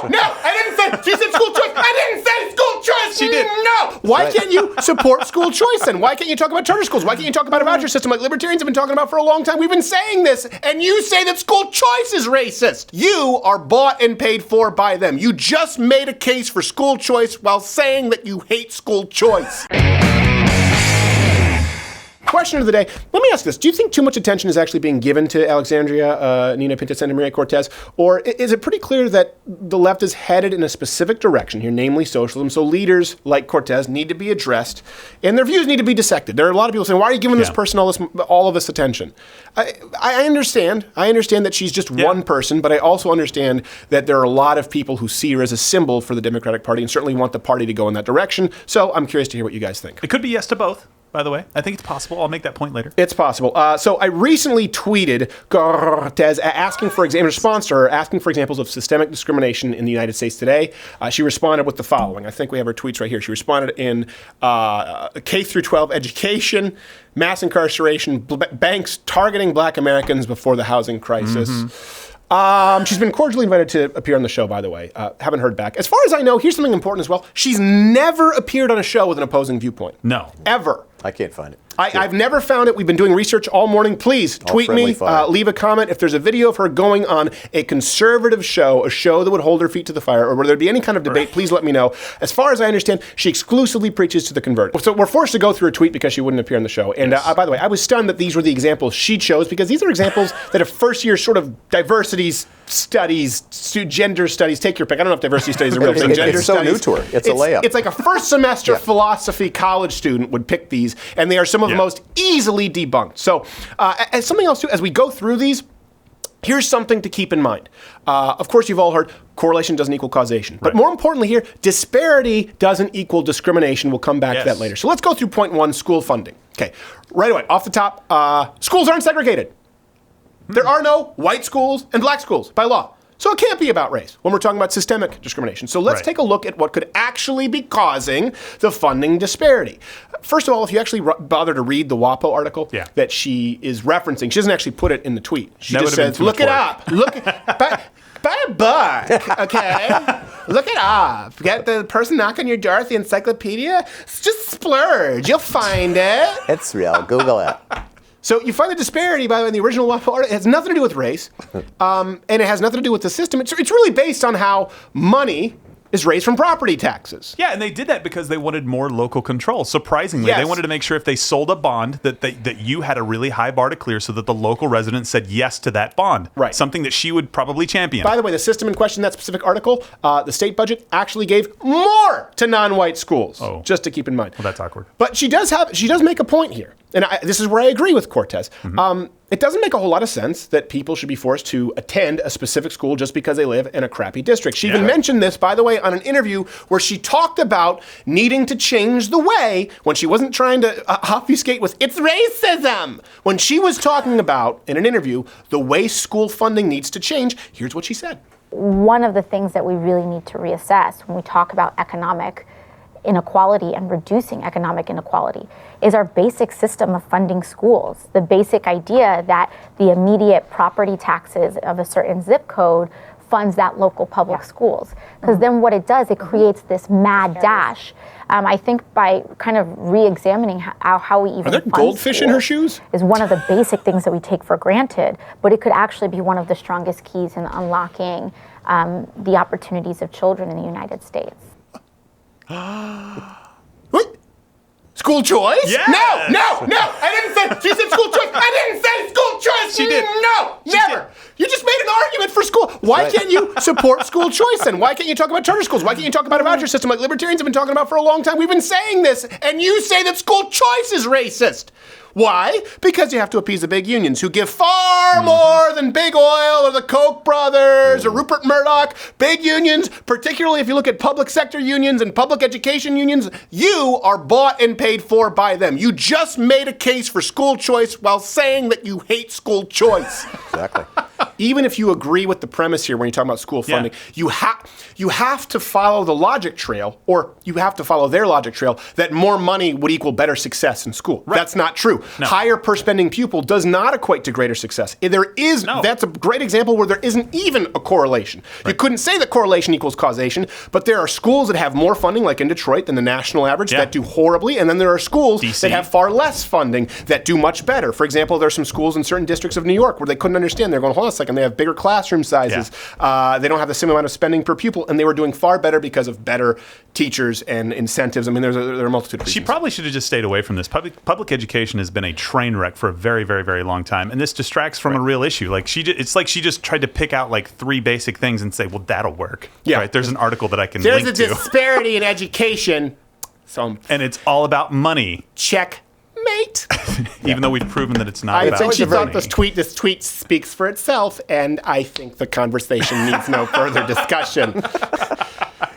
I didn't say. She said school choice. I didn't say school choice. She did. No. Why can't you support school choice then? Why can't you talk about charter schools? Why can't you talk about a voucher system like libertarians have been talking about for a long time? We've been saying this, and you say that school choice is racist. You are bought and paid for by them. You just made a case for school choice while saying that you hate school choice. Question of the day. Let me ask this. Do you think too much attention is actually being given to Alexandria, Nina Pinto Santa Maria Cortez? Or is it pretty clear that the left is headed in a specific direction here, namely socialism, so leaders like Cortez need to be addressed and their views need to be dissected? There are a lot of people saying, why are you giving this person all of this attention? I understand. I understand that she's just one person, but I also understand that there are a lot of people who see her as a symbol for the Democratic Party and certainly want the party to go in that direction. So I'm curious to hear what you guys think. It could be yes to both. By the way, I think it's possible. I'll make that point later. It's possible. So I recently tweeted Cortez asking for in response to her asking for examples of systemic discrimination in the United States today. She responded with the following. I think we have her tweets right here. She responded in K through 12 education, mass incarceration, banks targeting Black Americans before the housing crisis. She's been cordially invited to appear on the show, by the way. Haven't heard back. As far as I know, here's something important as well. She's never appeared on a show with an opposing viewpoint. No. Ever. I can't find it. I've never found it. We've been doing research all morning. Please tweet me, leave a comment. If there's a video of her going on a conservative show, a show that would hold her feet to the fire, or where there'd be any kind of debate, please let me know. As far as I understand, she exclusively preaches to the converted. So we're forced to go through a tweet because she wouldn't appear on the show. And by the way, I was stunned that these were the examples she chose because these are examples that a first-year sort of diversity studies, gender studies, take your pick. I don't know if diversity studies are a real thing. It's so new to her. It's a layup. It's like a first semester philosophy college student would pick these, and they are some of the most easily debunked. So as something else too, as we go through these, here's something to keep in mind. Of course, you've all heard correlation doesn't equal causation. But more importantly here, disparity doesn't equal discrimination. We'll come back to that later. So let's go through point one, school funding. Okay, right away, off the top, schools aren't segregated. There are no white schools and black schools by law. So it can't be about race when we're talking about systemic discrimination. So let's take a look at what could actually be causing the funding disparity. First of all, if you actually bother to read the WAPO article that she is referencing, she doesn't actually put it in the tweet. She just says, look it up. Look, buy a book, okay? Look it up. Get the person knocking on your door at the encyclopedia. Just splurge. You'll find it. It's real. Google it. So you find the disparity, by the way, in the original WAPO article. It has nothing to do with race, and it has nothing to do with the system. It's really based on how money is raised from property taxes. Yeah, and they did that because they wanted more local control. Surprisingly, they wanted to make sure if they sold a bond that you had a really high bar to clear so that the local residents said yes to that bond. Right. Something that she would probably champion. By the way, the system in question, that specific article, the state budget actually gave more to non-white schools, just to keep in mind. Well, that's awkward. But she does make a point here. And this is where I agree with Cortez. It doesn't make a whole lot of sense that people should be forced to attend a specific school just because they live in a crappy district. She even mentioned this, by the way, on an interview where she talked about needing to change the way, when she wasn't trying to obfuscate with, it's racism. When she was talking about, in an interview, the way school funding needs to change, here's what she said. One of the things that we really need to reassess when we talk about economic inequality and reducing economic inequality is our basic system of funding schools. The basic idea that the immediate property taxes of a certain zip code funds that local public schools. Because then what it does, it creates this mad dash. I think by kind of re-examining how we even fund schools. Are there goldfish in her shoes? Is one of the basic things that we take for granted, but it could actually be one of the strongest keys in unlocking the opportunities of children in the United States. What? School choice? Yes! No! I didn't say. She said school choice. I didn't say school choice. She did. No, never. You just made an argument for school. Why can't you support school choice then? Why can't you talk about charter schools? Why can't you talk about a voucher system like libertarians have been talking about for a long time? We've been saying this, and you say that school choice is racist. Why? Because you have to appease the big unions who give far more than Big Oil or the Koch brothers or Rupert Murdoch. Big unions, particularly if you look at public sector unions and public education unions, you are bought and paid for by them. You just made a case for school choice while saying that you hate school choice. Exactly. even if you agree with the premise here when you talk about school funding, you have to follow the logic trail, or you have to follow their logic trail, that more money would equal better success in school. Right. That's not true. No. Higher per spending pupil does not equate to greater success. That's a great example where there isn't even a correlation. Right. You couldn't say that correlation equals causation, but there are schools that have more funding, like in Detroit, than the national average that do horribly, and then there are schools that have far less funding that do much better. For example, there are some schools in certain districts of New York where they couldn't understand. They're going, hold on a second, they have bigger classroom sizes. They don't have the same amount of spending per pupil, and they were doing far better because of better teachers and incentives. I mean, there are a multitude of reasons. She probably should have just stayed away from this. Public education has been a train wreck for a very, very, very long time, and this distracts from a real issue. Like it's like she just tried to pick out like 3 basic things and say, well, that'll work. Yeah. Right? There's an article that I can link to. There's a disparity in education. And it's all about money. Checkmate. Even though we've proven that it's not about money. I think she thought this tweet speaks for itself, and I think the conversation needs no further discussion.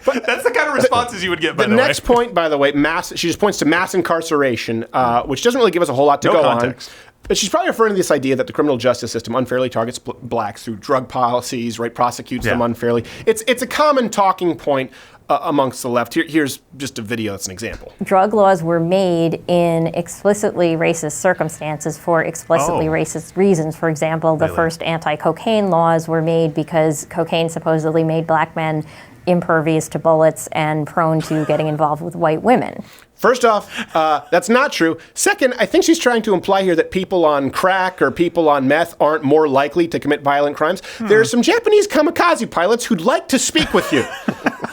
But that's the kind of responses you would get, by the way. The next point, by the way, she just points to mass incarceration, which doesn't really give us a whole lot to go context on. But she's probably referring to this idea that the criminal justice system unfairly targets blacks through drug policies, right? Prosecutes them unfairly. It's a common talking point amongst the left. Here's just a video that's an example. Drug laws were made in explicitly racist circumstances for explicitly racist reasons. For example, the first anti-cocaine laws were made because cocaine supposedly made black men impervious to bullets and prone to getting involved with white women. First off, that's not true. Second, I think she's trying to imply here that people on crack or people on meth aren't more likely to commit violent crimes. There are some Japanese kamikaze pilots who'd like to speak with you.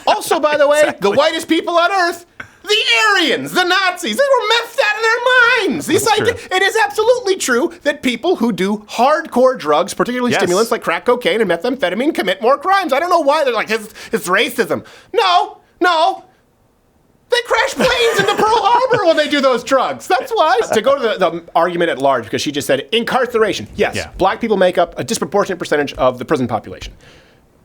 Also, by the way, the whitest people on Earth, the Aryans, the Nazis, they were methed out of their minds. It is absolutely true that people who do hardcore drugs, particularly stimulants like crack cocaine and methamphetamine, commit more crimes. I don't know why they're like, it's racism. No. They crash planes into Pearl Harbor when they do those drugs. That's why. To go to the argument at large, because she just said incarceration. Yes, black people make up a disproportionate percentage of the prison population.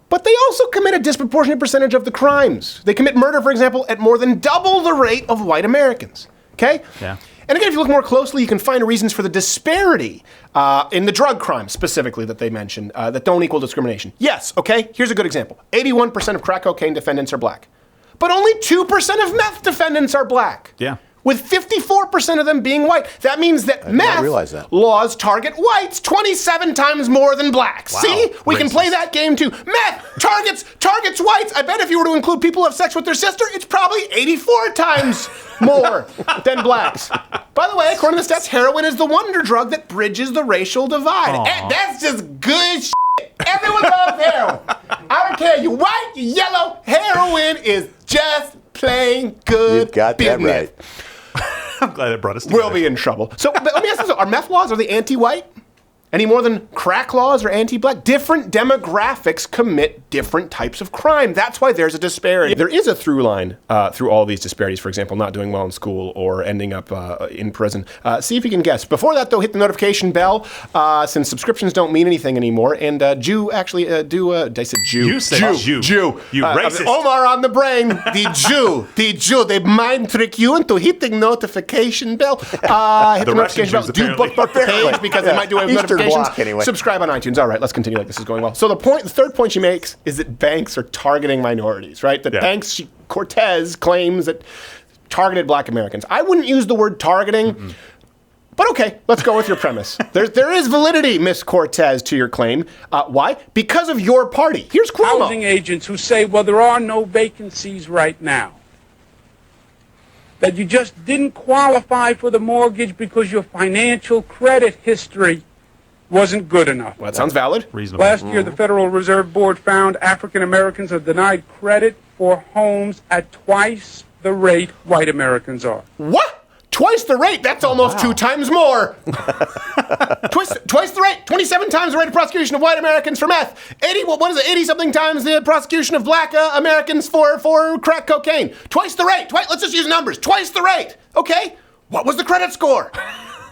But they also commit a disproportionate percentage of the crimes. They commit murder, for example, at more than double the rate of white Americans. Okay? Yeah. And again, if you look more closely, you can find reasons for the disparity in the drug crimes specifically that they mentioned that don't equal discrimination. Yes, okay? Here's a good example. 81% of crack cocaine defendants are black. But only 2% of meth defendants are black. Yeah. With 54% of them being white. That means that meth laws target whites 27 times more than blacks. Wow. See? We can play that game too. Meth targets whites. I bet if you were to include people who have sex with their sister, it's probably 84 times more than blacks. By the way, according to the stats, heroin is the wonder drug that bridges the racial divide. And that's just good shit. Everyone loves heroin. I don't care, you white, you yellow, heroin is just plain good. You got that right. I'm glad it brought us together. We'll be in trouble. So let me ask this, are meth laws, are they anti-white? Any more than crack laws or anti-black? Different demographics commit different types of crime. That's why there's a disparity. There is a through line through all these disparities, for example, not doing well in school or ending up in prison. See if you can guess. Before that, though, hit the notification bell, since subscriptions don't mean anything anymore. And Jew actually I said Jew. You said Jew. Jew. You racist. Omar on the brain. The Jew. They mind trick you into hitting notification bell. Hit the notification bell. Do bookmark the page because they might do a notification. Anyway. Subscribe on iTunes. All right, let's continue like this is going well. So the third point she makes is that banks are targeting minorities, right? That banks, Cortez claims that targeted black Americans. I wouldn't use the word targeting, but okay, let's go with your premise. There is validity, Miss Cortez, to your claim. Why? Because of your party. Here's Cuomo. Housing agents who say, well, there are no vacancies right now. That you just didn't qualify for the mortgage because your financial credit history wasn't good enough. Well, that sounds valid. Reasonable. Last year, the Federal Reserve Board found African Americans are denied credit for homes at twice the rate white Americans are. What? Twice the rate? That's almost 2 times more. Twice the rate. 27 times the rate of prosecution of white Americans for meth. 80-something times the prosecution of black Americans for crack cocaine. Twice the rate. Let's just use numbers. Twice the rate. Okay. What was the credit score?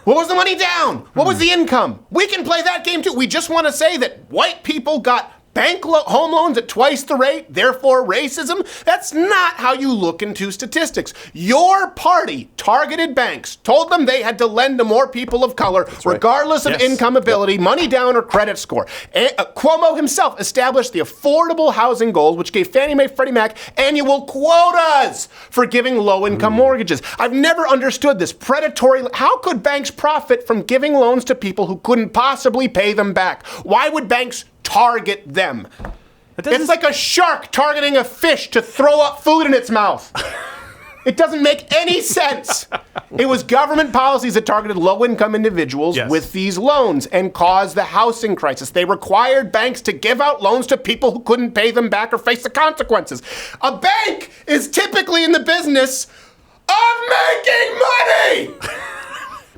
What was the money down? What was the income? We can play that game too. We just want to say that white people got home loans at twice the rate, therefore racism. That's not how you look into statistics. Your party targeted banks, told them they had to lend to more people of color, regardless of income, ability, money down, or credit score. Cuomo himself established the affordable housing goals, which gave Fannie Mae, Freddie Mac annual quotas for giving low-income mortgages. I've never understood this predatory. How could banks profit from giving loans to people who couldn't possibly pay them back? Why would banks target them? It's like a shark targeting a fish to throw up food in its mouth. It doesn't make any sense. It was government policies that targeted low-income individuals with these loans and caused the housing crisis. They required banks to give out loans to people who couldn't pay them back or face the consequences. A bank is typically in the business of making money!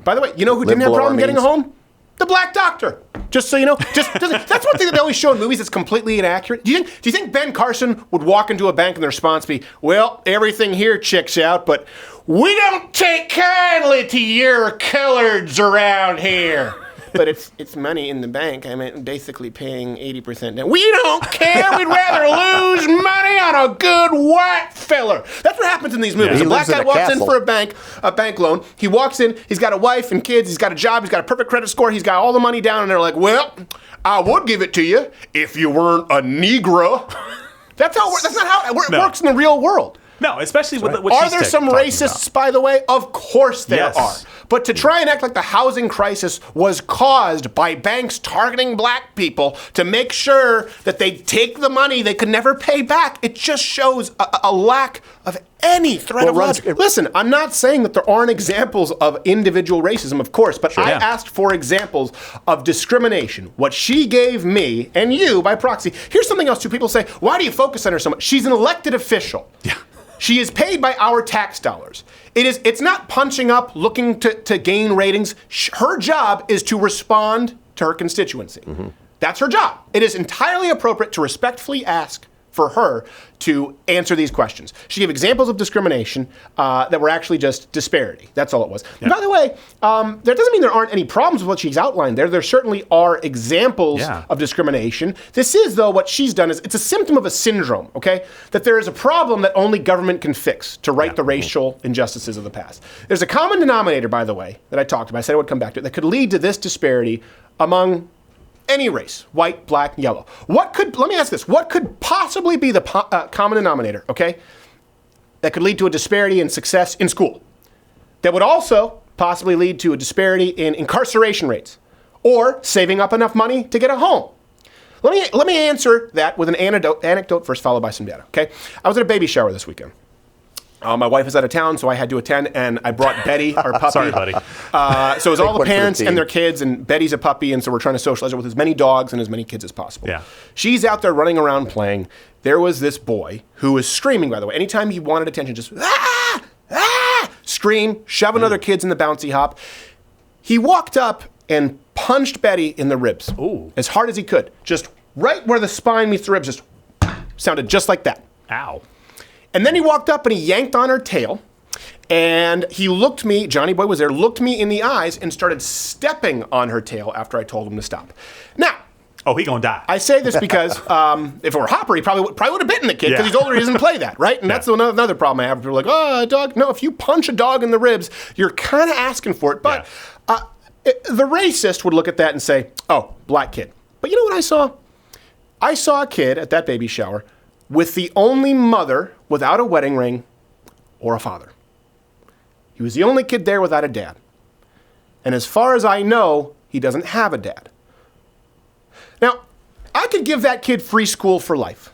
By the way, you know who didn't have a problem getting a home? The Black Doctor. Just so you know, that's one thing that they always show in movies that's completely inaccurate. Do you think Ben Carson would walk into a bank and the response be, well, everything here checks out, but we don't take kindly to your coloreds around here. But it's money in the bank. I mean, basically paying 80% down. We don't care. We'd rather lose money on a good white filler. That's what happens in these movies. A black guy walks in for a bank loan. He walks in. He's got a wife and kids. He's got a job. He's got a perfect credit score. He's got all the money down. And they're like, well, I would give it to you if you weren't a Negro. That's not how it works in the real world. No, especially with what Are there some racists, by the way? Of course there are. But to try and act like the housing crisis was caused by banks targeting black people to make sure that they take the money they could never pay back, it just shows a lack of any thread of logic. Listen, I'm not saying that there aren't examples of individual racism, of course, but I asked for examples of discrimination. What she gave me, and you by proxy. Here's something else too. People say, why do you focus on her so much? She's an elected official. Yeah. She is paid by our tax dollars. It's not punching up, looking to gain ratings. Her job is to respond to her constituency. Mm-hmm. That's her job. It is entirely appropriate to respectfully ask for her to answer these questions. She gave examples of discrimination that were actually just disparity. That's all it was. Yeah. By the way, that doesn't mean there aren't any problems with what she's outlined there. There certainly are examples of discrimination. This is, though, what she's done is it's a symptom of a syndrome, okay? That there is a problem that only government can fix to right the racial injustices of the past. There's a common denominator, by the way, that I talked about. I said I would come back to it, that could lead to this disparity among any race, white, black, yellow. Let me ask this, what could possibly be the common denominator, okay, that could lead to a disparity in success in school, that would also possibly lead to a disparity in incarceration rates, or saving up enough money to get a home? Let me answer that with an anecdote first, followed by some data, okay? I was at a baby shower this weekend. My wife is out of town, so I had to attend, and I brought Betty, our puppy. Sorry, buddy. So it was all the parents and their kids, and Betty's a puppy, and so we're trying to socialize her with as many dogs and as many kids as possible. Yeah. She's out there running around playing. There was this boy who was screaming, by the way. Anytime he wanted attention, just, scream, shoving other kids in the bouncy hop. He walked up and punched Betty in the ribs as hard as he could. Just right where the spine meets the ribs, just sounded just like that. Ow. And then he walked up and he yanked on her tail, and he looked me, Johnny Boy was there, looked me in the eyes and started stepping on her tail after I told him to stop. Now, he gonna die. I say this because if it were Hopper, he probably would have bitten the kid because he's older, he doesn't play that, right? And that's another problem I have. People are like, dog. No, if you punch a dog in the ribs, you're kind of asking for it. But the racist would look at that and say, black kid. But you know what I saw? I saw a kid at that baby shower with the only mother without a wedding ring or a father. He was the only kid there without a dad. And as far as I know, he doesn't have a dad. Now, I could give that kid free school for life.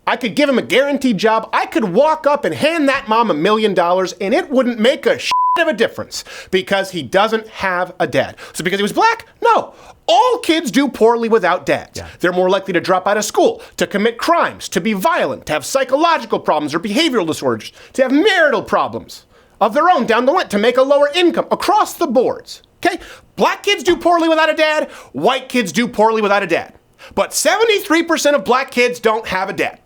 I could give him a guaranteed job. I could walk up and hand that mom $1 million, and it wouldn't make a shit of a difference because he doesn't have a dad. So because he was black? No. All kids do poorly without dads. Yeah. They're more likely to drop out of school, to commit crimes, to be violent, to have psychological problems or behavioral disorders, to have marital problems of their own down the line, to make a lower income across the boards. Okay? Black kids do poorly without a dad. White kids do poorly without a dad. But 73% of black kids don't have a dad.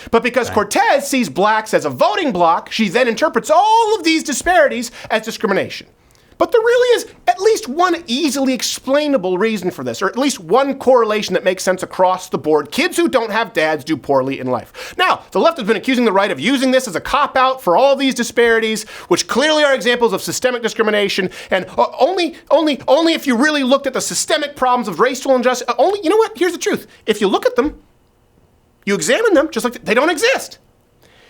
But because Cortez sees blacks as a voting bloc, she then interprets all of these disparities as discrimination. But there really is at least one easily explainable reason for this, or at least one correlation that makes sense across the board. Kids who don't have dads do poorly in life. Now, the left has been accusing the right of using this as a cop-out for all these disparities, which clearly are examples of systemic discrimination, and only if you really looked at the systemic problems of racial injustice, you know what? Here's the truth. If you look at them, you examine them just like they don't exist.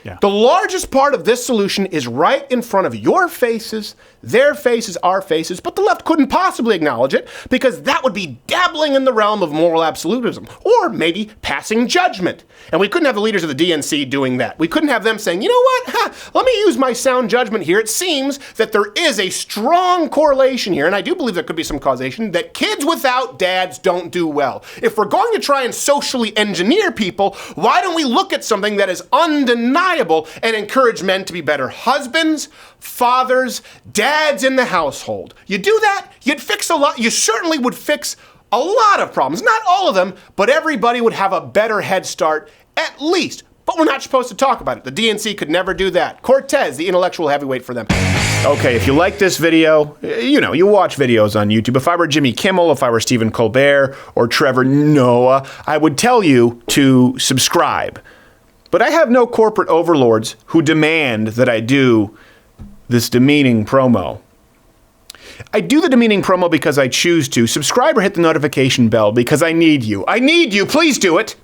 Yeah. The largest part of this solution is right in front of your faces, their faces, our faces, but the left couldn't possibly acknowledge it because that would be dabbling in the realm of moral absolutism, or maybe passing judgment. And we couldn't have the leaders of the DNC doing that. We couldn't have them saying, you know what, let me use my sound judgment here. It seems that there is a strong correlation here, and I do believe there could be some causation, that kids without dads don't do well. If we're going to try and socially engineer people, why don't we look at something that is undeniable and encourage men to be better husbands, fathers, dads in the household? You do that, you'd fix a lot. You certainly would fix a lot of problems. Not all of them, but everybody would have a better head start, at least. But we're not supposed to talk about it. The DNC could never do that. Cortez, the intellectual heavyweight for them. Okay, if you like this video, you watch videos on YouTube. If I were Jimmy Kimmel, if I were Stephen Colbert, or Trevor Noah, I would tell you to subscribe. But I have no corporate overlords who demand that I do this demeaning promo. I do the demeaning promo because I choose to. Subscribe or hit the notification bell because I need you. I need you. Please do it.